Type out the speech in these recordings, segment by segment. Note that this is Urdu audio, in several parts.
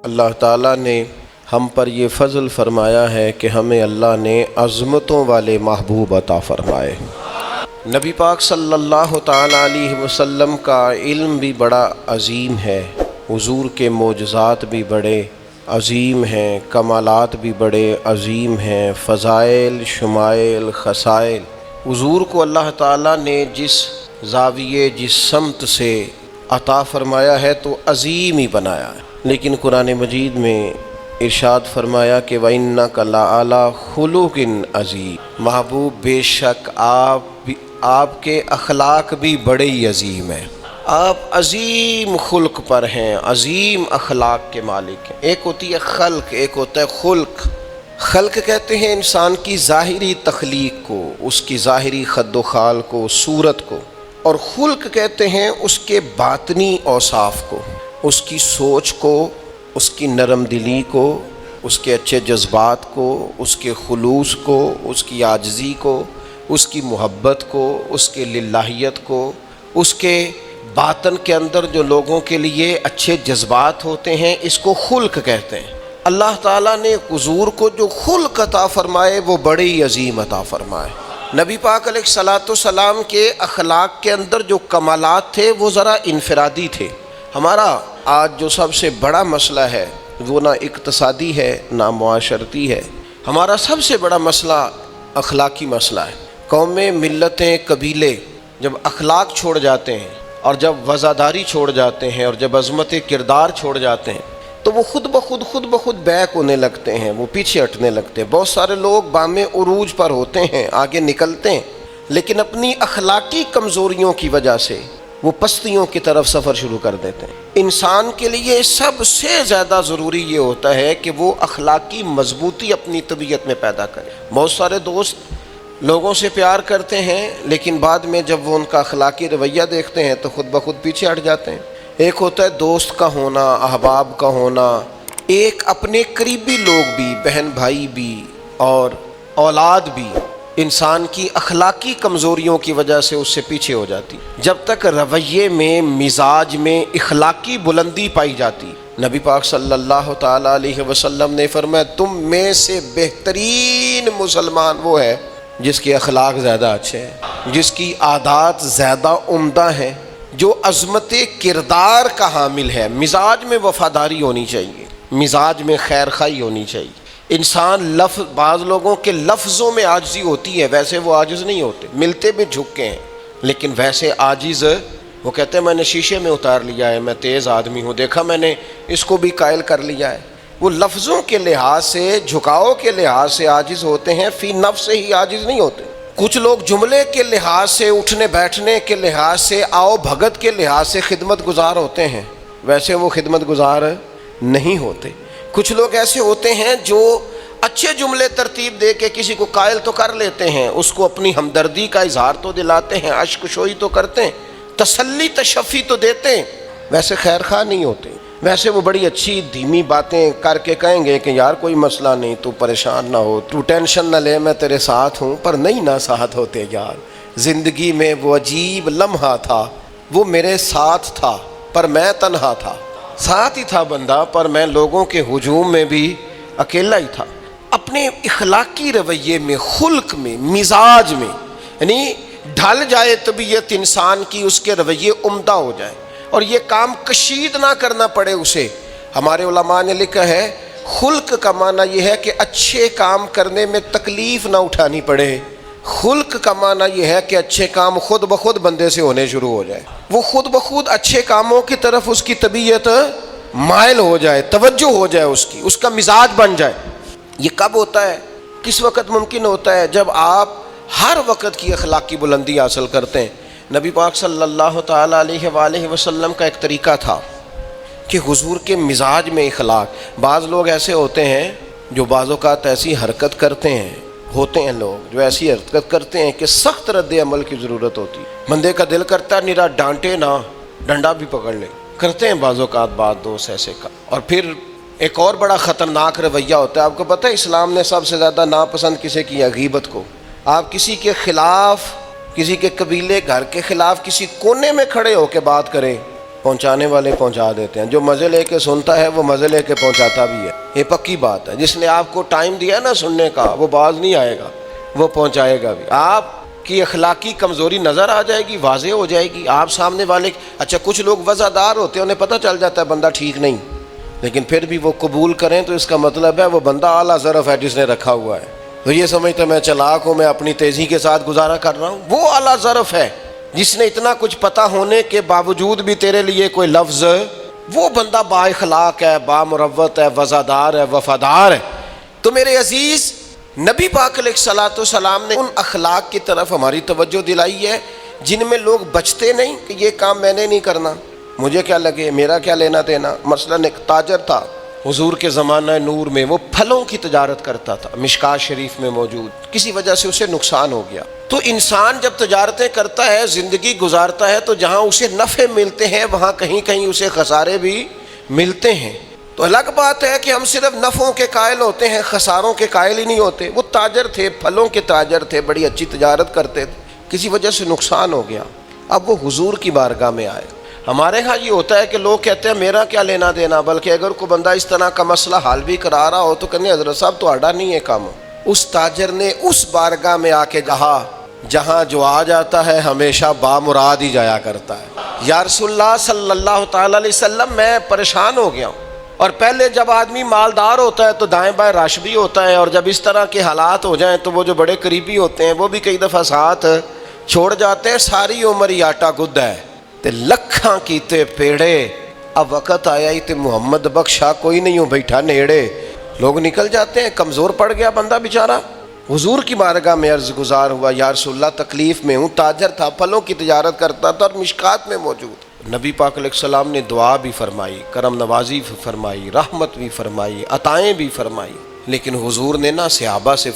اللہ تعالیٰ نے ہم پر یہ فضل فرمایا ہے کہ ہمیں اللہ نے عظمتوں والے محبوب عطا فرمائے۔ نبی پاک صلی اللہ تعالیٰ علیہ وسلم کا علم بھی بڑا عظیم ہے، حضور کے معجزات بھی بڑے عظیم ہیں، کمالات بھی بڑے عظیم ہیں، فضائل، شمائل، خصائل۔ حضور کو اللہ تعالیٰ نے جس زاویے، جس سمت سے عطا فرمایا ہے تو عظیم ہی بنایا ہے، لیکن قرآن مجید میں ارشاد فرمایا کہ وَإِنَّكَ لَعَلَىٰ خُلُقٍ عَظِيمٍ، محبوب بے شک آپ کے اخلاق بھی بڑے ہی عظیم ہیں، آپ عظیم خلق پر ہیں، عظیم اخلاق کے مالک ہیں۔ ایک ہوتی ہے خلق، ایک ہوتا ہے خلق۔ خلق کہتے ہیں انسان کی ظاہری تخلیق کو، اس کی ظاہری خد و خال کو، صورت کو، اور خلق کہتے ہیں اس کے باطنی اوصاف کو، اس کی سوچ کو، اس کی نرم دلی کو، اس کے اچھے جذبات کو، اس کے خلوص کو، اس کی عاجزی کو، اس کی محبت کو، اس کے للہیت کو، اس کے باطن کے اندر جو لوگوں کے لیے اچھے جذبات ہوتے ہیں، اس کو خلق کہتے ہیں۔ اللہ تعالیٰ نے حضور کو جو خلق عطا فرمائے وہ بڑے ہی عظیم عطا فرمائے۔ نبی پاک علیہ الصلاۃ والسلام کے اخلاق کے اندر جو کمالات تھے وہ ذرا انفرادی تھے۔ ہمارا آج جو سب سے بڑا مسئلہ ہے وہ نہ اقتصادی ہے نہ معاشرتی ہے، ہمارا سب سے بڑا مسئلہ اخلاقی مسئلہ ہے۔ قومیں، ملتیں، قبیلے جب اخلاق چھوڑ جاتے ہیں اور جب وزاداری چھوڑ جاتے ہیں اور جب عظمت کردار چھوڑ جاتے ہیں تو وہ خود بخود بیک ہونے لگتے ہیں، وہ پیچھے ہٹنے لگتے ہیں۔ بہت سارے لوگ بام عروج پر ہوتے ہیں، آگے نکلتے ہیں، لیکن اپنی اخلاقی کمزوریوں کی وجہ سے وہ پستیوں کی طرف سفر شروع کر دیتے ہیں۔ انسان کے لیے سب سے زیادہ ضروری یہ ہوتا ہے کہ وہ اخلاقی مضبوطی اپنی طبیعت میں پیدا کرے۔ بہت سارے دوست لوگوں سے پیار کرتے ہیں لیکن بعد میں جب وہ ان کا اخلاقی رویہ دیکھتے ہیں تو خود بخود پیچھے ہٹ جاتے ہیں۔ ایک ہوتا ہے دوست کا ہونا، احباب کا ہونا، ایک اپنے قریبی لوگ بھی، بہن بھائی بھی اور اولاد بھی انسان کی اخلاقی کمزوریوں کی وجہ سے اس سے پیچھے ہو جاتی۔ جب تک رویے میں، مزاج میں اخلاقی بلندی پائی جاتی، نبی پاک صلی اللہ تعالیٰ علیہ وسلم نے فرمایا تم میں سے بہترین مسلمان وہ ہے جس کے اخلاق زیادہ اچھے ہیں، جس کی عادات زیادہ عمدہ ہیں، جو عظمت کردار کا حامل ہے۔ مزاج میں وفاداری ہونی چاہیے، مزاج میں خیر خواہی ہونی چاہیے۔ انسان بعض لوگوں کے لفظوں میں عاجزی ہوتی ہے، ویسے وہ عاجز نہیں ہوتے، ملتے بھی جھک ہیں، لیکن ویسے عاجز وہ کہتے ہیں میں نے شیشے میں اتار لیا ہے، میں تیز آدمی ہوں، دیکھا میں نے اس کو بھی قائل کر لیا ہے۔ وہ لفظوں کے لحاظ سے، جھکاؤ کے لحاظ سے عاجز ہوتے ہیں، فی نفس سے ہی عاجز نہیں ہوتے۔ کچھ لوگ جملے کے لحاظ سے، اٹھنے بیٹھنے کے لحاظ سے، آؤ بھگت کے لحاظ سے خدمت گزار ہوتے ہیں، ویسے وہ خدمت گزار نہیں ہوتے۔ کچھ لوگ ایسے ہوتے ہیں جو اچھے جملے ترتیب دے کے کسی کو قائل تو کر لیتے ہیں، اس کو اپنی ہمدردی کا اظہار تو دلاتے ہیں، اشک شوئی تو کرتے ہیں، تسلی تشفی تو دیتے ہیں، ویسے خیر خواہ نہیں ہوتے۔ ویسے وہ بڑی اچھی دھیمی باتیں کر کے کہیں گے کہ یار کوئی مسئلہ نہیں، تو پریشان نہ ہو، تو ٹینشن نہ لے، میں تیرے ساتھ ہوں، پر نہیں نہ ساتھ ہوتے یار۔ زندگی میں وہ عجیب لمحہ تھا، وہ میرے ساتھ تھا پر میں تنہا تھا، ساتھ ہی تھا بندہ پر میں لوگوں کے ہجوم میں بھی اکیلا ہی تھا۔ اپنے اخلاقی رویے میں، خلق میں، مزاج میں، یعنی ڈھل جائے طبیعت انسان کی، اس کے رویے عمدہ ہو جائے اور یہ کام کشید نہ کرنا پڑے اسے۔ ہمارے علماء نے لکھا ہے خلق کا معنی یہ ہے کہ اچھے کام کرنے میں تکلیف نہ اٹھانی پڑے، خلق کا معنی یہ ہے کہ اچھے کام خود بخود بندے سے ہونے شروع ہو جائے، وہ خود بخود اچھے کاموں کی طرف اس کی طبیعت مائل ہو جائے، توجہ ہو جائے، اس کا مزاج بن جائے۔ یہ کب ہوتا ہے، کس وقت ممکن ہوتا ہے؟ جب آپ ہر وقت کی اخلاقی بلندی حاصل کرتے ہیں۔ نبی پاک صلی اللہ تعالیٰ علیہ وآلہ وسلم کا ایک طریقہ تھا کہ حضور کے مزاج میں اخلاق۔ بعض لوگ ایسے ہوتے ہیں جو بعض اوقات ایسی حرکت کرتے ہیں، ہوتے ہیں لوگ جو ایسی حرکت کرتے ہیں کہ سخت رد عمل کی ضرورت ہوتی ہے۔ بندے کا دل کرتا ہے نرا ڈانٹے نہ، ڈنڈا بھی پکڑ لے، کرتے ہیں بعض اوقات بعض دوست ایسے کا۔ اور پھر ایک اور بڑا خطرناک رویہ ہوتا ہے، آپ کو پتہ ہے اسلام نے سب سے زیادہ ناپسند کسے کیا؟ غیبت کو۔ آپ کسی کے خلاف، کسی کے قبیلے گھر کے خلاف کسی کونے میں کھڑے ہو کے بات کریں پہنچانے والے پہنچا دیتے ہیں، جو مزے لے کے سنتا ہے وہ مزے لے کے پہنچاتا بھی ہے، یہ پکی بات ہے۔ جس نے آپ کو ٹائم دیا نا سننے کا، وہ باز نہیں آئے گا، وہ پہنچائے گا بھی۔ آپ کی اخلاقی کمزوری نظر آ جائے گی، واضح ہو جائے گی، آپ سامنے والے اچھا کچھ لوگ وزادار ہوتے ہیں، انہیں پتہ چل جاتا ہے بندہ ٹھیک نہیں، لیکن پھر بھی وہ قبول کریں تو اس کا مطلب ہے وہ بندہ اعلیٰ ظرف ہے جس نے رکھا ہوا ہے۔ تو یہ سمجھتا میں چلاک ہوں، میں اپنی تیزی کے ساتھ گزارا کر رہا ہوں، وہ اعلیٰ ظرف ہے جس نے اتنا کچھ پتہ ہونے کے باوجود بھی تیرے لیے کوئی لفظ، وہ بندہ با اخلاق ہے، با مروت ہے، وزادار ہے، وفادار ہے۔ تو میرے عزیز، نبی پاک علیہ الصلوۃ والسلام نے ان اخلاق کی طرف ہماری توجہ دلائی ہے جن میں لوگ بچتے نہیں کہ یہ کام میں نے نہیں کرنا، مجھے کیا لگے، میرا کیا لینا دینا۔ مثلاً ایک تاجر تھا حضور کے زمانہ نور میں، وہ پھلوں کی تجارت کرتا تھا، مشکات شریف میں موجود، کسی وجہ سے اسے نقصان ہو گیا۔ تو انسان جب تجارتیں کرتا ہے، زندگی گزارتا ہے، تو جہاں اسے نفع ملتے ہیں وہاں کہیں کہیں اسے خسارے بھی ملتے ہیں۔ تو الگ بات ہے کہ ہم صرف نفعوں کے قائل ہوتے ہیں، خساروں کے قائل ہی نہیں ہوتے۔ وہ تاجر تھے، پھلوں کے تاجر تھے، بڑی اچھی تجارت کرتے تھے، کسی وجہ سے نقصان ہو گیا۔ اب وہ حضور کی بارگاہ میں آئے۔ ہمارے ہاں یہ ہوتا ہے کہ لوگ کہتے ہیں میرا کیا لینا دینا، بلکہ اگر کوئی بندہ اس طرح کا مسئلہ حل بھی کرا رہا ہو تو کہنے حضرت صاحب تو آڈا نہیں ہے کام۔ اس تاجر نے اس بارگاہ میں آ کے کہا جہاں جو آ جاتا ہے ہمیشہ بامراد ہی جایا کرتا ہے۔ یا رسول اللہ صلی اللہ تعالی علیہ وسلم، میں پریشان ہو گیا ہوں، اور پہلے جب آدمی مالدار ہوتا ہے تو دائیں بائیں رش بھی ہوتا ہے، اور جب اس طرح کے حالات ہو جائیں تو وہ جو بڑے قریبی ہوتے ہیں وہ بھی کئی دفعہ ساتھ چھوڑ جاتے ہیں۔ ساری عمر ہی آٹا گد ہے تے لکھاں کیتے پیڑے، اب وقت آیا ہی تے محمد بخشا کوئی نہیں ہو بیٹھا نیڑے، لوگ نکل جاتے ہیں۔ کمزور پڑ گیا بندہ بیچارہ، حضور کی بارگاہ میں عرض گزار ہوا یا رسول اللہ تکلیف میں ہوں۔ تاجر تھا، پھلوں کی تجارت کرتا تھا اور مشکات میں موجود۔ نبی پاک علیہ السلام نے دعا بھی فرمائی، کرم نوازی بھی فرمائی، رحمت بھی فرمائی، عطائیں بھی فرمائی، لیکن حضور نے نا صحابہ سے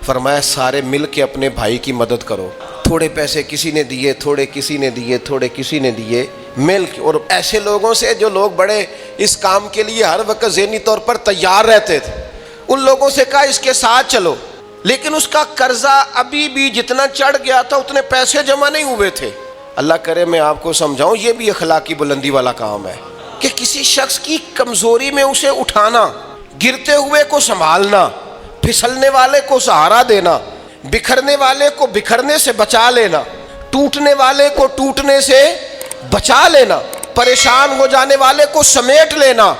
فرمایا سارے مل کے اپنے بھائی کی مدد کرو۔ تھوڑے پیسے کسی نے دیے، تھوڑے کسی نے دیے، تھوڑے کسی نے دیے، مل کے۔ اور ایسے لوگوں سے جو لوگ بڑے اس کام کے لیے ہر وقت ذہنی طور پر تیار رہتے تھے، ان لوگوں سے کہا اس کے ساتھ چلو، لیکن اس کا قرضہ ابھی بھی جتنا چڑھ گیا تھا اتنے پیسے جمع نہیں ہوئے تھے۔ اللہ کرے میں آپ کو سمجھاؤں، یہ بھی اخلاقی بلندی والا کام ہے کہ کسی شخص کی کمزوری میں اسے اٹھانا، گرتے ہوئے کو سنبھالنا، پھسلنے والے کو سہارا دینا، بکھرنے والے کو بکھرنے سے بچا لینا، ٹوٹنے والے کو ٹوٹنے سے بچا لینا، پریشان ہو جانے والے کو سمیٹ لینا۔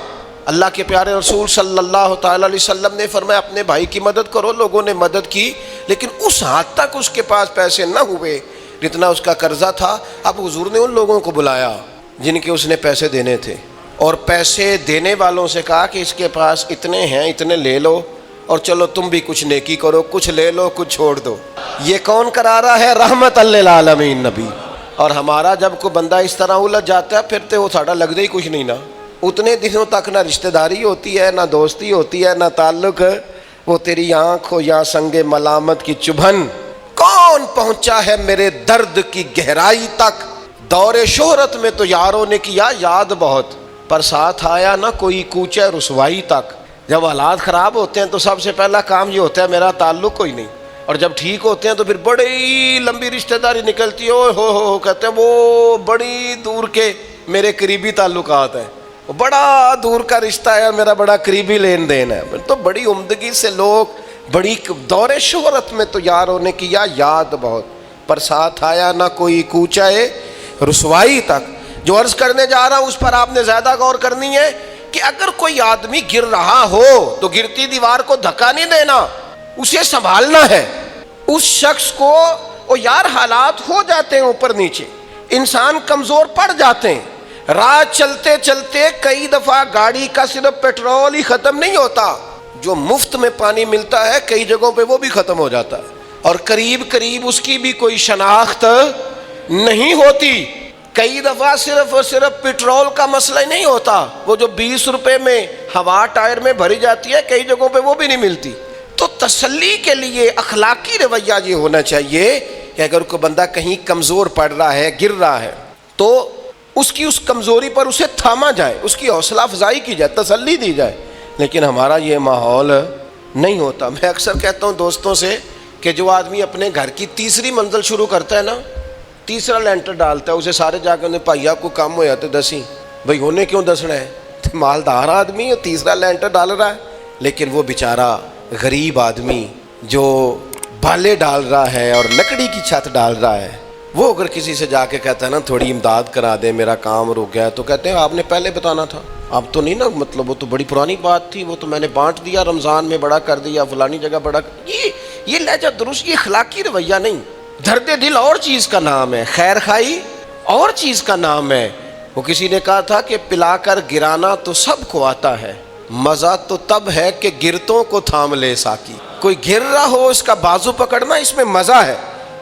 اللہ کے پیارے رسول صلی اللہ تعالی علیہ وسلم نے فرمایا اپنے بھائی کی مدد کرو۔ لوگوں نے مدد کی، لیکن اس حد تک اس کے پاس پیسے نہ ہوئے جتنا اس کا قرضہ تھا۔ اب حضور نے ان لوگوں کو بلایا جن کے اس نے پیسے دینے تھے، اور پیسے دینے والوں سے کہا کہ اس کے پاس اتنے ہیں، اتنے لے لو، اور چلو تم بھی کچھ نیکی کرو، کچھ لے لو کچھ چھوڑ دو۔ یہ کون کرا رہا ہے؟ رحمت للعالمین نبی۔ اور ہمارا جب کوئی بندہ اس طرح الجھ جاتا ہے پھر تو وہ ساڑھا لگتا ہی کچھ نہیں نا، اتنے دنوں تک نہ رشتہ داری ہوتی ہے، نہ دوستی ہوتی ہے، نہ تعلق، وہ تیری آنکھ ہو یا سنگ ملامت کی چبھن۔ کون پہنچا ہے میرے درد کی گہرائی تک، دور شہرت میں تو یاروں نے کیا یاد بہت، پر ساتھ آیا نہ کوئی کوچے رسوائی تک۔ جب حالات خراب ہوتے ہیں تو سب سے پہلا کام یہ ہوتا ہے میرا تعلق کوئی نہیں، اور جب ٹھیک ہوتے ہیں تو پھر بڑی لمبی رشتہ داری نکلتی ہے، ہو کہتے ہیں وہ بڑی دور کے میرے قریبی تعلقات ہیں، بڑا دور کا رشتہ ہے، میرا بڑا قریبی لین دین ہے۔ تو بڑی عمدگی سے لوگ بڑی دور شہرت میں تو یاروں نے کیا یاد بہت، پر ساتھ آیا نہ کوئی کوچے رسوائی تک۔ جو عرض کرنے جا رہا ہوں اس پر آپ نے زیادہ غور کرنی ہے کہ اگر کوئی آدمی گر رہا ہو تو گرتی دیوار کو دھکا نہیں دینا، اسے سنبھالنا ہے۔ اس شخص کو یار حالات ہو جاتے ہیں اوپر نیچے، انسان کمزور پڑ جاتے ہیں، راہ چلتے چلتے کئی دفعہ گاڑی کا صرف پیٹرول ہی ختم نہیں ہوتا، جو مفت میں پانی ملتا ہے کئی جگہوں پہ وہ بھی ختم ہو جاتا ہے، اور قریب قریب اس کی بھی کوئی شناخت نہیں ہوتی۔ کئی دفعہ صرف اور صرف پیٹرول کا مسئلہ ہی نہیں ہوتا، وہ جو 20 روپے میں ہوا ٹائر میں بھری جاتی ہے کئی جگہوں پہ وہ بھی نہیں ملتی۔ تو تسلی کے لیے اخلاقی رویہ یہ ہونا چاہیے کہ اگر کوئی بندہ کہیں کمزور پڑ رہا ہے، گر رہا ہے، تو اس کی اس کمزوری پر اسے تھاما جائے، اس کی حوصلہ افزائی کی جائے، تسلی دی جائے۔ لیکن ہمارا یہ ماحول نہیں ہوتا۔ میں اکثر کہتا ہوں دوستوں سے کہ جو آدمی اپنے گھر کی تیسری منزل شروع کرتا ہے نا، تیسرا لینٹر ڈالتا ہے، اسے سارے جا کے انہیں بھائی آپ کو کام ہویا تو دسی، بھائی انہیں کیوں دسنا ہے، مالدار آدمی ہے تیسرا لینٹر ڈال رہا ہے، لیکن وہ بیچارہ غریب آدمی جو بالے ڈال رہا ہے اور لکڑی کی چھت ڈال رہا ہے، وہ اگر کسی سے جا کے کہتا ہے نا تھوڑی امداد کرا دے میرا کام رک گیا، تو کہتے ہیں آپ نے پہلے بتانا تھا، اب تو نہیں نا، مطلب وہ تو بڑی پرانی بات تھی، وہ تو میں نے بانٹ دیا رمضان میں بڑا کر دیا، فلانی جگہ بڑا یہ لہجہ درست، یہ اخلاقی رویہ نہیں۔ درد دل اور چیز کا نام ہے، خیر خائی اور چیز کا نام ہے۔ وہ کسی نے کہا تھا کہ پلا کر گرانا تو سب کو آتا ہے، مزہ تو تب ہے کہ گرتوں کو تھام لے ساکی۔ کوئی گر رہا ہو اس کا بازو پکڑنا، اس میں مزہ ہے،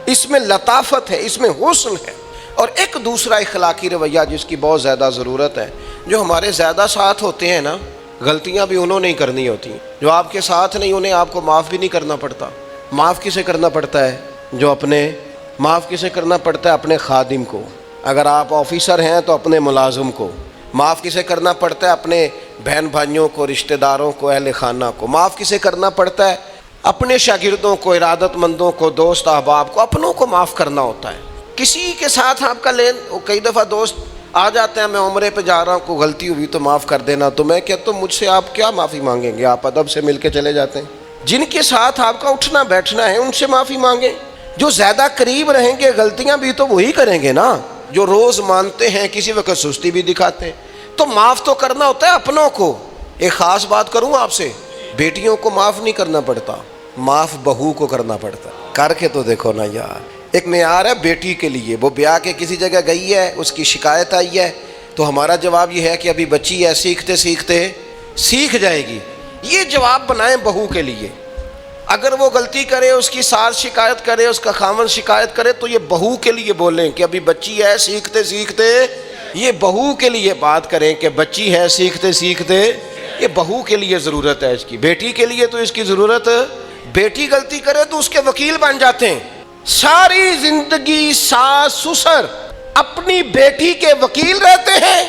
اس میں لطافت ہے، اس میں حسن ہے۔ اور ایک دوسرا اخلاقی رویہ جس کی بہت زیادہ ضرورت ہے، جو ہمارے زیادہ ساتھ ہوتے ہیں نا، غلطیاں بھی انہوں نے ہی کرنی ہوتی ہیں، جو آپ کے ساتھ نہیں انہیں آپ کو معاف بھی نہیں کرنا پڑتا۔ معاف کسے کرنا پڑتا ہے؟ معاف کسے کرنا پڑتا ہے؟ اپنے خادم کو۔ اگر آپ آفیسر ہیں تو اپنے ملازم کو۔ معاف کسے کرنا پڑتا ہے؟ اپنے بہن بھائیوں کو، رشتہ داروں کو، اہل خانہ کو۔ معاف کسے کرنا پڑتا ہے؟ اپنے شاگردوں کو، ارادت مندوں کو، دوست احباب کو، اپنوں کو معاف کرنا ہوتا ہے۔ کسی کے ساتھ آپ کا کئی دفعہ دوست آ جاتے ہیں، میں عمرے پہ جا رہا ہوں، کوئی غلطی ہوئی تو معاف کر دینا، تو میں کہتا ہوں مجھ سے آپ کیا معافی مانگیں گے، آپ ادب سے مل کے چلے جاتے ہیں۔ جن کے ساتھ آپ کا اٹھنا بیٹھنا ہے ان سے معافی مانگیں۔ جو زیادہ قریب رہیں گے غلطیاں بھی تو وہی کریں گے نا، جو روز مانتے ہیں، کسی وقت سستی بھی دکھاتے ہیں۔ تو معاف تو کرنا ہوتا ہے اپنوں کو۔ ایک خاص بات کروں آپ سے، بیٹیوں کو معاف نہیں کرنا پڑتا، معاف بہو کو کرنا پڑتا ہے۔ کر کے تو دیکھو نا یار، ایک معیار ہے بیٹی کے لیے، وہ بیاہ کے کسی جگہ گئی ہے، اس کی شکایت آئی ہے، تو ہمارا جواب یہ ہے کہ ابھی بچی ہے، سیکھتے سیکھتے سیکھ جائے گی۔ یہ جواب بنائیں بہو کے لیے۔ اگر وہ غلطی کرے، اس کی ساس شکایت کرے، اس کا خاوند شکایت کرے، تو یہ بہو کے لیے بولیں کہ ابھی بچی ہے، سیکھتے سیکھتے۔ یہ بہو کے لیے بات کریں کہ بچی ہے، سیکھتے سیکھتے۔ یہ بہو کے لیے ضرورت ہے اس کی۔ بیٹی کے لیے تو اس کی ضرورت، بیٹی غلطی کرے تو اس کے وکیل بن جاتے ہیں۔ ساری زندگی ساس سسر اپنی بیٹی کے وکیل رہتے ہیں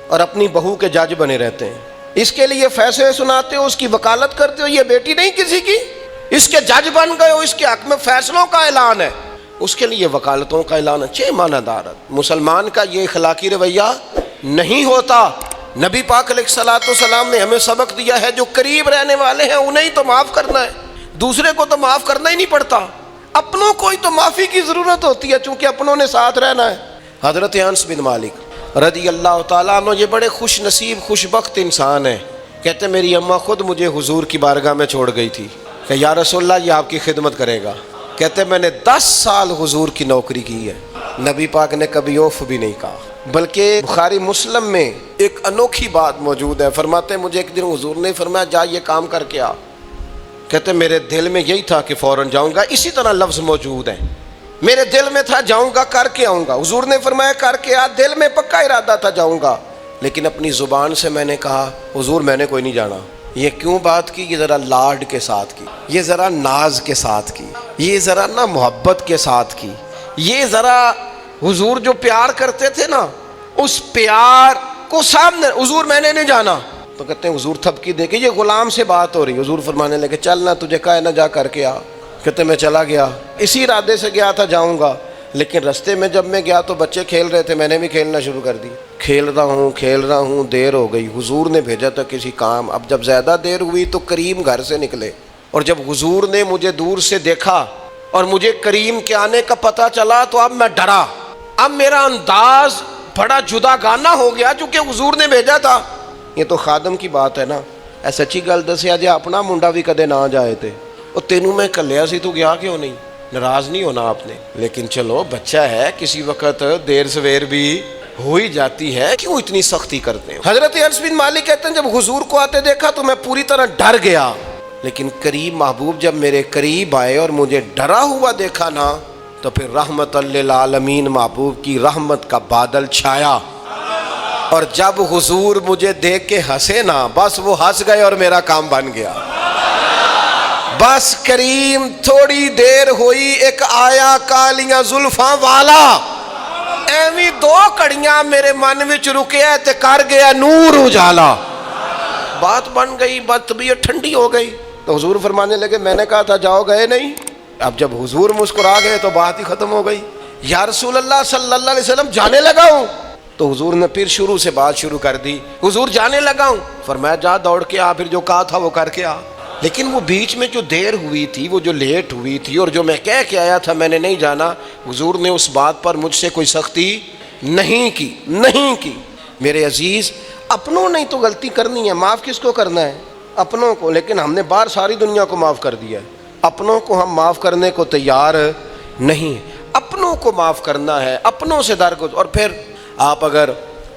اور اپنی بہو کے جج بنے رہتے ہیں۔ اس کے لیے فیصلے سناتے ہو، اس کی وکالت کرتے ہو، یہ بیٹی نہیں کسی کی، اس کے جج بن گئے ہو، اس کے حق میں فیصلوں کا اعلان ہے، اس کے لیے وکالتوں کا اعلان ہے۔ چھ معنی دارت مسلمان کا یہ اخلاقی رویہ نہیں ہوتا۔ نبی پاک علیہ الصلوۃ والسلام نے ہمیں سبق دیا ہے، جو قریب رہنے والے ہیں انہیں ہی تو معاف کرنا ہے، دوسرے کو تو معاف کرنا ہی نہیں پڑتا۔ اپنوں کو ہی تو معافی کی ضرورت ہوتی ہے، چونکہ اپنوں نے ساتھ رہنا ہے۔ حضرت انس بن مالک رضی اللہ تعالیٰ عنہ یہ بڑے خوش نصیب خوش بخت انسان ہیں۔ کہتے میری اماں خود مجھے حضور کی بارگاہ میں چھوڑ گئی تھی کہ یا رسول اللہ یہ آپ کی خدمت کرے گا۔ کہتے میں نے 10 سال حضور کی نوکری کی ہے، نبی پاک نے کبھی اوف بھی نہیں کہا۔ بلکہ بخاری مسلم میں ایک انوکھی بات موجود ہے، فرماتے ہیں مجھے ایک دن حضور نے فرمایا جا یہ کام کر کے آ۔ کہتے میرے دل میں یہی تھا کہ فوراً جاؤں گا، اسی طرح لفظ موجود ہیں، میرے دل میں تھا جاؤں گا، کر کے آؤں گا۔ حضور نے فرمایا کر کے آ، دل میں پکا ارادہ تھا جاؤں گا، لیکن اپنی زبان سے میں نے کہا حضور میں نے کوئی نہیں جانا۔ یہ کیوں بات کی؟ یہ ذرا لاڈ کے ساتھ کی، یہ ذرا ناز کے ساتھ کی، یہ ذرا نا محبت کے ساتھ کی، یہ ذرا حضور جو پیار کرتے تھے نا اس پیار کو سامنے، حضور میں نے نہیں جانا۔ تو کہتے ہیں حضور تھپکی دے کے، یہ غلام سے بات ہو رہی، حضور فرمانے لگے چل نہ تجھے کہا ہے نہ جا کر کے آ۔ کہتے میں چلا گیا، اسی ارادے سے گیا تھا جاؤں گا، لیکن رستے میں جب میں گیا تو بچے کھیل رہے تھے، میں نے بھی کھیلنا شروع کر دی۔ کھیل رہا ہوں دیر ہو گئی، حضور نے بھیجا تھا کسی کام۔ اب جب زیادہ دیر ہوئی تو کریم گھر سے نکلے، اور جب حضور نے مجھے دور سے دیکھا اور مجھے کریم کے آنے کا پتہ چلا تو اب میں ڈرا، اب میرا انداز بڑا جدا گانا ہو گیا چونکہ حضور نے بھیجا تھا۔ یہ تو خادم کی بات ہے نا، اے سچی گل دسیا جی اپنا منڈا بھی کدے نہ جائے تھے، اور تینوں میں کلیا سی تو گیا کیوں نہیں؟ ناراض نہیں ہونا آپ نے، لیکن چلو بچہ ہے، کسی وقت دیر سویر بھی ہو ہی جاتی ہے، کیوں اتنی سختی کرتے ہیں؟ حضرت انس بن مالک کہتے ہیں جب حضور کو آتے دیکھا تو میں پوری طرح ڈر گیا، لیکن قریب محبوب جب میرے قریب آئے اور مجھے ڈرا ہوا دیکھا نا تو پھر رحمت للعالمین محبوب کی رحمت کا بادل چھایا، اور جب حضور مجھے دیکھ کے ہنسے نا بس وہ ہنس گئے اور میرا کام بن گیا۔ بس کریم تھوڑی دیر ہوئی، ایک آیا کالیاں زلفاں والا، ایویں 2 کڑیاں میرے من وچ رکیا تے کر گیا نور اجالا، بات بن گئی، بات طبیعت ٹھنڈی ہو گئی۔ تو حضور فرمانے لگے میں نے کہا تھا جاؤ، گئے نہیں۔ اب جب حضور مسکرا گئے تو بات ہی ختم ہو گئی۔ یا رسول اللہ صلی اللہ علیہ وسلم جانے لگا ہوں. تو حضور نے پھر شروع سے بات شروع کر دی. حضور جانے لگا ہوں. فرمایا جا دوڑ کے آ, پھر جو کہا تھا وہ کر کے آ. لیکن وہ بیچ میں جو دیر ہوئی تھی, وہ جو لیٹ ہوئی تھی, اور جو میں کہہ کے آیا تھا میں نے نہیں جانا, حضور نے اس بات پر مجھ سے کوئی سختی نہیں کی. میرے عزیز, اپنوں نے تو غلطی کرنی ہے, معاف کس کو کرنا ہے؟ اپنوں کو. لیکن ہم نے باہر ساری دنیا کو معاف کر دیا ہے, اپنوں کو ہم معاف کرنے کو تیار نہیں. اپنوں کو معاف کرنا ہے, اپنوں سے درگزر. اور پھر آپ اگر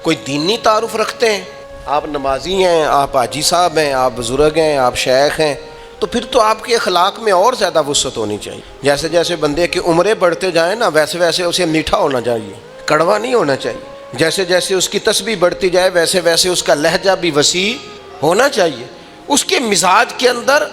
کوئی دینی تعارف رکھتے ہیں, آپ نمازی ہیں, آپ حاجی صاحب ہیں, آپ بزرگ ہیں, آپ شیخ ہیں, تو پھر تو آپ کے اخلاق میں اور زیادہ وسعت ہونی چاہیے. جیسے جیسے بندے کی عمریں بڑھتے جائیں نا, ویسے ویسے اسے میٹھا ہونا چاہیے, کڑوا نہیں ہونا چاہیے. جیسے جیسے اس کی تسبیح بڑھتی جائے ویسے ویسے اس کا لہجہ بھی وسیع ہونا چاہیے. اس کے مزاج کے اندر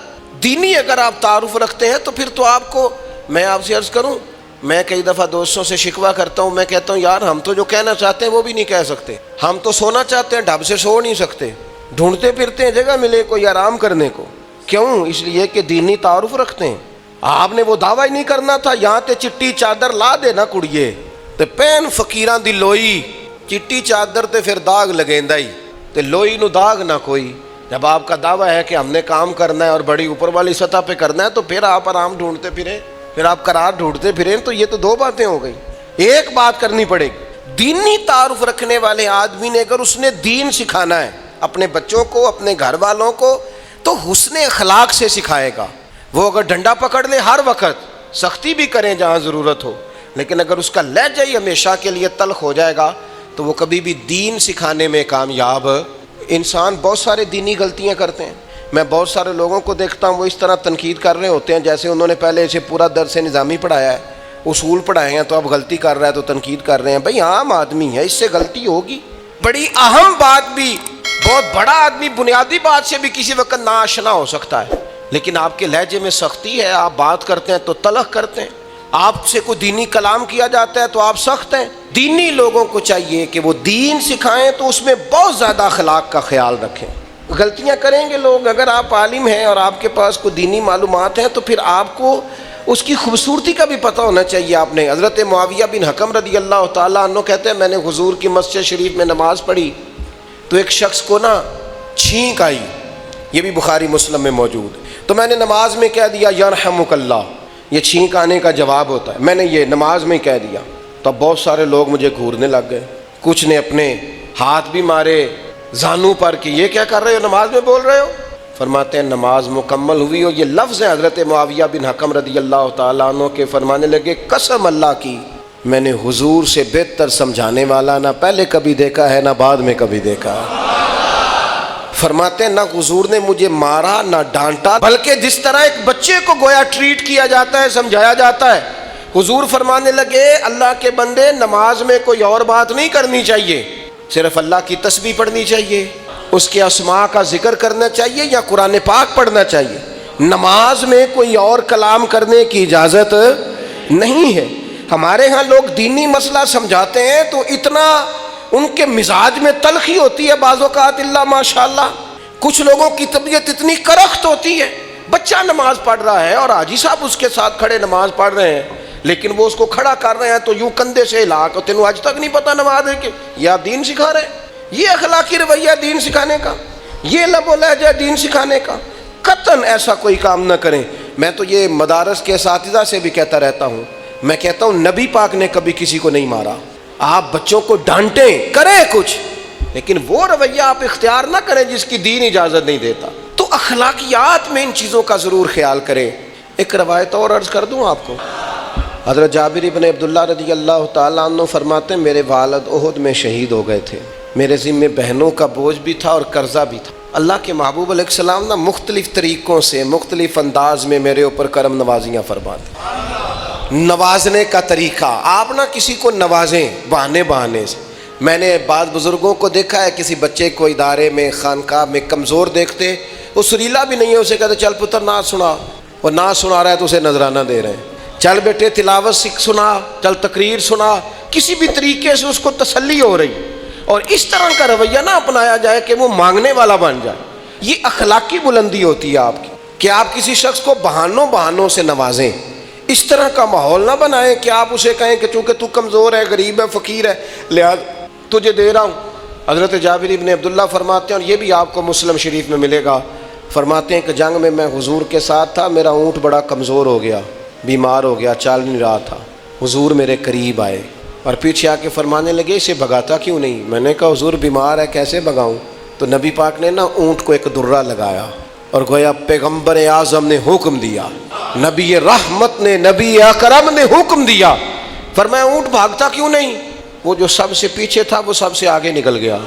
دینی اگر آپ تعارف رکھتے ہیں تو پھر تو آپ کو, میں آپ سے عرض کروں, میں کئی دفعہ دوستوں سے شکوہ کرتا ہوں, میں کہتا ہوں یار ہم تو جو کہنا چاہتے ہیں وہ بھی نہیں کہہ سکتے. ہم تو سونا چاہتے ہیں, ڈھب سے سو نہیں سکتے, ڈھونڈتے پھرتے ہیں جگہ ملے کوئی آرام کرنے کو. کیوں؟ اس لیے کہ دینی تعارف رکھتے ہیں. آپ نے وہ دعویٰ ہی نہیں کرنا تھا, یہاں تے چٹی چادر لا دے نا کڑیے تے پین فقیراں دی لوئی, چٹی چادر تے پھر داغ لگیندا ہی تے لوئی نو داغ نہ کوئی. جب آپ کا دعویٰ ہے کہ ہم نے کام کرنا ہے اور بڑی اوپر والی سطح پہ کرنا ہے, تو پھر آپ آرام ڈھونڈتے پھریں, پھر آپ قرار ڈھونڈتے پھریں. تو یہ تو دو باتیں ہو گئی. ایک بات کرنی پڑے گی, دینی تعارف رکھنے والے آدمی نے اگر اس نے دین سکھانا ہے اپنے بچوں کو, اپنے گھر والوں کو, تو حسن اخلاق سے سکھائے گا. وہ اگر ڈنڈا پکڑ لے ہر وقت, سختی بھی کریں جہاں ضرورت ہو, لیکن اگر اس کا لہجہ ہی ہمیشہ کے لیے تلخ ہو جائے گا تو وہ کبھی بھی دین سکھانے میں کامیاب. انسان بہت سارے دینی غلطیاں کرتے ہیں. میں بہت سارے لوگوں کو دیکھتا ہوں, وہ اس طرح تنقید کر رہے ہوتے ہیں جیسے انہوں نے پہلے اسے پورا درس نظامی پڑھایا ہے, اصول پڑھائے ہیں, تو اب غلطی کر رہا ہے تو تنقید کر رہے ہیں. بھئی عام آدمی ہے, اس سے غلطی ہوگی. بڑی اہم بات بھی, بہت بڑا آدمی بنیادی بات سے بھی کسی وقت ناآشنا ہو سکتا ہے, لیکن آپ کے لہجے میں سختی ہے, آپ بات کرتے ہیں تو تلخ کرتے ہیں. آپ سے کوئی دینی کلام کیا جاتا ہے تو آپ سخت ہیں. دینی لوگوں کو چاہیے کہ وہ دین سکھائیں تو اس میں بہت زیادہ اخلاق کا خیال رکھیں. غلطیاں کریں گے لوگ. اگر آپ عالم ہیں اور آپ کے پاس کوئی دینی معلومات ہیں تو پھر آپ کو اس کی خوبصورتی کا بھی پتہ ہونا چاہیے. آپ نے حضرت معاویہ بن حکم رضی اللہ تعالیٰ عنہ کہتے ہیں, میں نے حضور کی مسجد شریف میں نماز پڑھی تو ایک شخص کو نا چھینک آئی, یہ بھی بخاری مسلم میں موجود. تو میں نے نماز میں کہہ دیا یرحمک اللہ, یہ چھینک آنے کا جواب ہوتا ہے, میں نے یہ نماز میں کہہ دیا. تو اب بہت سارے لوگ مجھے گھورنے لگ گئے, کچھ نے اپنے ہاتھ بھی مارے زانوں پر کہ یہ کیا کر رہے ہو, نماز میں بول رہے ہو. فرماتے ہیں نماز مکمل ہوئی, اور یہ لفظ ہے حضرت معاویہ بن حکم رضی اللہ تعالیٰ عنہ کے, فرمانے لگے قسم اللہ کی میں نے حضور سے بہتر سمجھانے والا نہ پہلے کبھی دیکھا ہے نہ بعد میں کبھی دیکھا. فرماتے ہیں نہ حضور نے مجھے مارا نہ ڈانٹا, بلکہ جس طرح ایک بچے کو گویا ٹریٹ کیا جاتا ہے, سمجھایا جاتا ہے. حضور فرمانے لگے اللہ کے بندے, نماز میں کوئی اور بات نہیں کرنی چاہیے, صرف اللہ کی تسبیح پڑھنی چاہیے, اس کے اسماء کا ذکر کرنا چاہیے یا قرآن پاک پڑھنا چاہیے. نماز میں کوئی اور کلام کرنے کی اجازت نہیں ہے. ہمارے ہاں لوگ دینی مسئلہ سمجھاتے ہیں تو اتنا ان کے مزاج میں تلخی ہوتی ہے بعض اوقات, اللہ ماشاءاللہ. کچھ لوگوں کی طبیعت اتنی کرخت ہوتی ہے, بچہ نماز پڑھ رہا ہے اور حاجی صاحب اس کے ساتھ کھڑے نماز پڑھ رہے ہیں, لیکن وہ اس کو کھڑا کر رہے ہیں تو یوں کندھے سے ہلا کے, تینوں آج تک نہیں پتہ نماز ہے کہ یہ آپ دین سکھا رہے ہیں. یہ اخلاقی رویہ دین سکھانے کا, یہ لب و لہجہ دین سکھانے کا. قطعاً ایسا کوئی کام نہ کریں. میں تو یہ مدارس کے اساتذہ سے بھی کہتا رہتا ہوں, میں کہتا ہوں نبی پاک نے کبھی کسی کو نہیں مارا. آپ بچوں کو ڈانٹیں, کریں کچھ, لیکن وہ رویہ آپ اختیار نہ کریں جس کی دین اجازت نہیں دیتا. تو اخلاقیات میں ان چیزوں کا ضرور خیال کریں. ایک روایت اور عرض کر دوں آپ کو. حضرت جابر بن عبداللہ رضی اللہ تعالیٰ عنہ فرماتے ہیں میرے والد احد میں شہید ہو گئے تھے, میرے ذمے بہنوں کا بوجھ بھی تھا اور قرضہ بھی تھا. اللہ کے محبوب علیہ السلام نا مختلف طریقوں سے مختلف انداز میں میرے اوپر کرم نوازیاں فرماتے. نوازنے کا طریقہ, آپ نہ کسی کو نوازیں بہانے سے. میں نے بعض بزرگوں کو دیکھا ہے, کسی بچے کو ادارے میں خانقاہ میں کمزور دیکھتے, وہ سریلا بھی نہیں ہے, اسے کہتے چل پتر نعت سنا, اور نعت سنا رہا ہے تو اسے نذرانہ دے رہے ہیں, چل بیٹے تلاوت سکھ سنا, چل تقریر سنا, کسی بھی طریقے سے اس کو تسلی ہو رہی. اور اس طرح کا رویہ نہ اپنایا جائے کہ وہ مانگنے والا بن جائے. یہ اخلاقی بلندی ہوتی ہے آپ کی کہ آپ کسی شخص کو بہانوں سے نوازیں. اس طرح کا ماحول نہ بنائیں کہ آپ اسے کہیں کہ چونکہ تو کمزور ہے، غریب ہے، فقیر ہے، لہذا تجھے دے رہا ہوں۔ حضرت جابر ابن عبداللہ فرماتے ہیں، اور یہ بھی آپ کو مسلم شریف میں ملے گا، فرماتے ہیں کہ جنگ میں حضور کے ساتھ تھا، میرا اونٹ بڑا کمزور ہو گیا، بیمار ہو گیا، چال نہیں رہا تھا۔ حضور میرے قریب آئے اور پیچھے آ کے فرمانے لگے اسے بھگاتا کیوں نہیں؟ میں نے کہا حضور بیمار ہے، کیسے بھگاؤں؟ تو نبی پاک نے نا اونٹ کو ایک درہ لگایا اور گویا پیغمبر اعظم نے حکم دیا، نبی رحمت نے، نبی اکرم نے حکم دیا، فرمایا اونٹ بھاگتا کیوں نہیں؟ وہ جو سب سے پیچھے تھا وہ سب سے آگے نکل گیا۔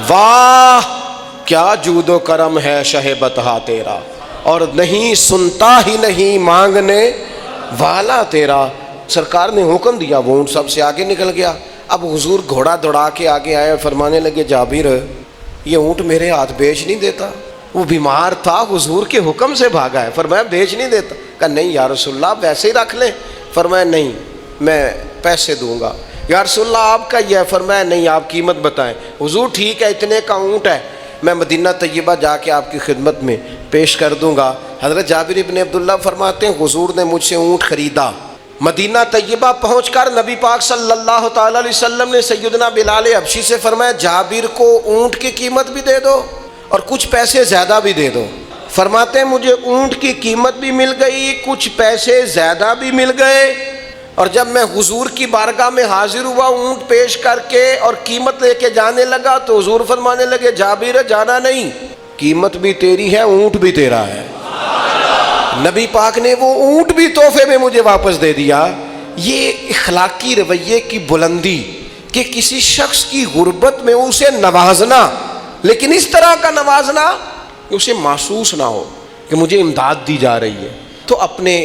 واہ کیا جود و کرم ہے شہ بطحا تیرا، اور نہیں سنتا ہی نہیں مانگنے والا تیرا۔ سرکار نے حکم دیا، وہ اونٹ سب سے آگے نکل گیا۔ اب حضور گھوڑا دوڑا کے آگے آئے اور فرمانے لگے جابر یہ اونٹ میرے ہاتھ بیچ نہیں دیتا، وہ بیمار تھا، حضور کے حکم سے بھاگا ہے۔ فرمایا بیچ نہیں دیتا؟ کہا نہیں یا رسول اللہ آپ ویسے ہی رکھ لیں۔ فرمایا نہیں میں پیسے دوں گا۔ یا رسول اللہ آپ کا یہ ہے؟ فرمایا نہیں آپ قیمت بتائیں۔ حضور ٹھیک ہے اتنے کا اونٹ ہے، میں مدینہ طیبہ جا کے آپ کی خدمت میں پیش کر دوں گا۔ حضرت جابر ابن عبداللہ فرماتے ہیں حضور نے مجھ سے اونٹ خریدا، مدینہ طیبہ پہنچ کر نبی پاک صلی اللہ تعالیٰ علیہ وسلم نے سیدنا بلال حبشی سے فرمایا جابر کو اونٹ کی قیمت بھی دے دو اور کچھ پیسے زیادہ بھی دے دو۔ فرماتے ہیں مجھے اونٹ کی قیمت بھی مل گئی، کچھ پیسے زیادہ بھی مل گئے، اور جب میں حضور کی بارگاہ میں حاضر ہوا اونٹ پیش کر کے اور قیمت لے کے جانے لگا تو حضور فرمانے لگے جابر جانا نہیں، قیمت بھی تیری ہے، اونٹ بھی تیرا ہے۔ نبی پاک نے وہ اونٹ بھی تحفے میں مجھے واپس دے دیا۔ یہ اخلاقی رویے کی بلندی کہ کسی شخص کی غربت میں اسے نوازنا، لیکن اس طرح کا نوازنا کہ اسے محسوس نہ ہو کہ مجھے امداد دی جا رہی ہے۔ تو اپنے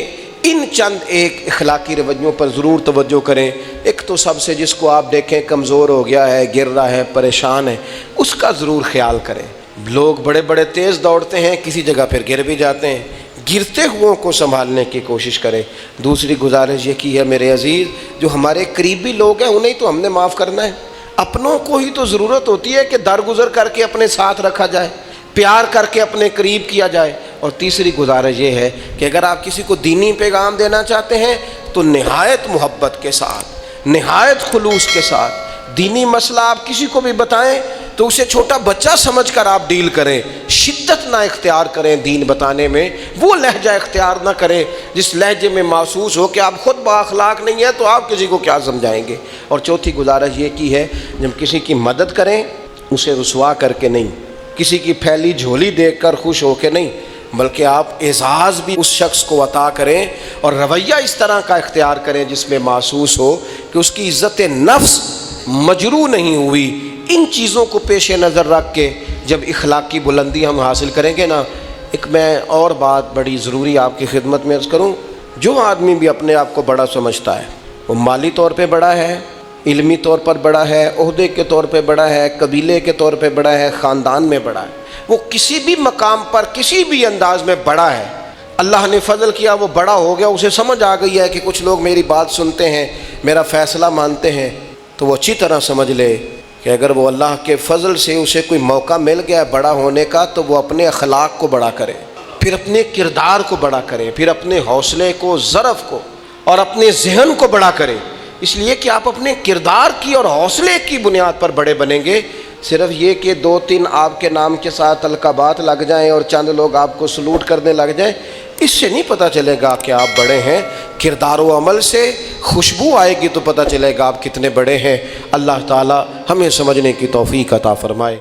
ان چند ایک اخلاقی رویوں پر ضرور توجہ کریں۔ ایک تو سب سے جس کو آپ دیکھیں کمزور ہو گیا ہے، گر رہا ہے، پریشان ہے، اس کا ضرور خیال کریں۔ لوگ بڑے بڑے تیز دوڑتے ہیں، کسی جگہ پھر گر بھی جاتے ہیں، گرتے ہوئوں کو سنبھالنے کی کوشش کریں۔ دوسری گزارش یہ کی ہے میرے عزیز، جو ہمارے قریبی لوگ ہیں انہیں تو ہم نے معاف کرنا ہے، اپنوں کو ہی تو ضرورت ہوتی ہے کہ درگزر کر کے اپنے ساتھ رکھا جائے، پیار کر کے اپنے قریب کیا جائے۔ اور تیسری گزارش یہ ہے کہ اگر آپ کسی کو دینی پیغام دینا چاہتے ہیں تو نہایت محبت کے ساتھ، نہایت خلوص کے ساتھ دینی مسئلہ آپ کسی کو بھی بتائیں تو اسے چھوٹا بچہ سمجھ کر آپ ڈیل کریں، شدت نہ اختیار کریں دین بتانے میں، وہ لہجہ اختیار نہ کریں جس لہجے میں محسوس ہو کہ آپ خود بااخلاق نہیں ہیں تو آپ کسی کو کیا سمجھائیں گے۔ اور چوتھی گزارش یہ کی ہے جب کسی کی مدد کریں اسے رسوا کر کے نہیں، کسی کی پھیلی جھولی دیکھ کر خوش ہو کے نہیں، بلکہ آپ اعزاز بھی اس شخص کو عطا کریں اور رویہ اس طرح کا اختیار کریں جس میں محسوس ہو کہ اس کی عزت نفس مجروح نہیں ہوئی۔ ان چیزوں کو پیش نظر رکھ کے جب اخلاقی بلندی ہم حاصل کریں گے نا، ایک میں اور بات بڑی ضروری آپ کی خدمت میں عرض کروں، جو آدمی بھی اپنے آپ کو بڑا سمجھتا ہے، وہ مالی طور پہ بڑا ہے، علمی طور پر بڑا ہے، عہدے کے طور پہ بڑا ہے، قبیلے کے طور پہ بڑا ہے، خاندان میں بڑا ہے، وہ کسی بھی مقام پر کسی بھی انداز میں بڑا ہے، اللہ نے فضل کیا وہ بڑا ہو گیا، اسے سمجھ آ گئی ہے کہ کچھ لوگ میری بات سنتے ہیں، میرا فیصلہ مانتے ہیں، تو وہ اچھی طرح سمجھ لے کہ اگر وہ اللہ کے فضل سے اسے کوئی موقع مل گیا بڑا ہونے کا تو وہ اپنے اخلاق کو بڑا کرے، پھر اپنے کردار کو بڑا کرے، پھر اپنے حوصلے کو، ظرف کو اور اپنے ذہن کو بڑا کرے، اس لیے کہ آپ اپنے کردار کی اور حوصلے کی بنیاد پر بڑے بنیں گے۔ صرف یہ کہ دو تین آپ کے نام کے ساتھ القابات لگ جائیں اور چند لوگ آپ کو سلوٹ کرنے لگ جائیں، اس سے نہیں پتہ چلے گا کہ آپ بڑے ہیں۔ کردار و عمل سے خوشبو آئے گی تو پتہ چلے گا آپ کتنے بڑے ہیں۔ اللہ تعالی ہمیں سمجھنے کی توفیق عطا فرمائے۔